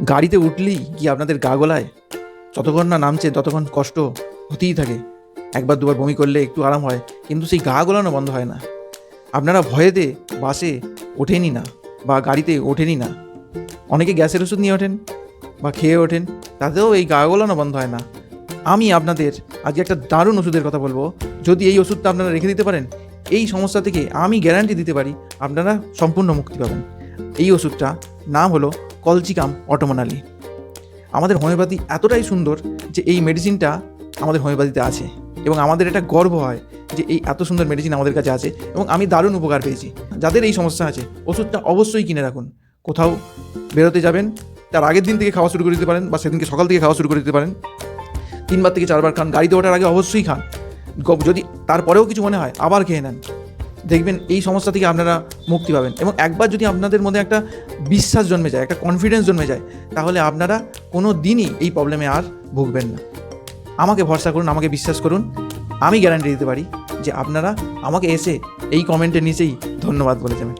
গাড়িতে উঠলেই কি আপনাদের গা গোলায়? যতক্ষণ না নামছে ততক্ষণ কষ্ট হতেই থাকে। একবার দুবার বমি করলে একটু আরাম হয়, কিন্তু সেই গা গোলানো বন্ধ হয় না। আপনারা ভয়েতে বাসে ওঠেনই না বা গাড়িতে ওঠেনই না। অনেকে গ্যাসের ওষুধ নিয়ে ওঠেন বা খেয়ে ওঠেন, তাতেও এই গা গোলানো বন্ধ হয় না। আমি আপনাদের আজকে একটা দারুণ ওষুধের কথা বলবো। যদি এই ওষুধটা আপনারা রেখে দিতে পারেন, এই সমস্যা থেকে আমি গ্যারান্টি দিতে পারি আপনারা সম্পূর্ণ মুক্তি পাবেন। এই ওষুধটা নাম হলো কলচিকাম অটোমোনালি। আমাদের হোমিওপ্যাথি এতটাই সুন্দর যে এই মেডিসিনটা আমাদের হোমিওপ্যাথিতে আছে, এবং আমাদের এটা গর্ব হয় যে এই এত সুন্দর মেডিসিন আমাদের কাছে আছে, এবং আমি দারুণ উপকার পেয়েছি। যাদের এই সমস্যা আছে, ওষুধটা অবশ্যই কিনে রাখুন। কোথাও বেরোতে যাবেন, তার আগের দিন থেকে খাওয়া শুরু করে দিতে পারেন, বা সেদিনকে সকাল থেকে খাওয়া শুরু করে দিতে পারেন। 3বার থেকে 4বার খান, গাড়িতে ওঠার আগে অবশ্যই খান। যদি তারপরেও কিছু মনে হয় আবার খেয়ে নেন। দেখবেন এই সমস্যা থেকে আপনারা মুক্তি পাবেন। এবং একবার যদি আপনাদের মধ্যে একটা বিশ্বাস জন্মে যায়, একটা কনফিডেন্স জন্মে যায়, তাহলে আপনারা কোনো দিনই এই প্রবলেমে আর ভুগবেন না। আমাকে ভরসা করুন, আমাকে বিশ্বাস করুন। আমি গ্যারান্টি দিতে পারি যে আপনারা আমাকে এসে এই কমেন্টের নিচেই ধন্যবাদ বলে যাবেন।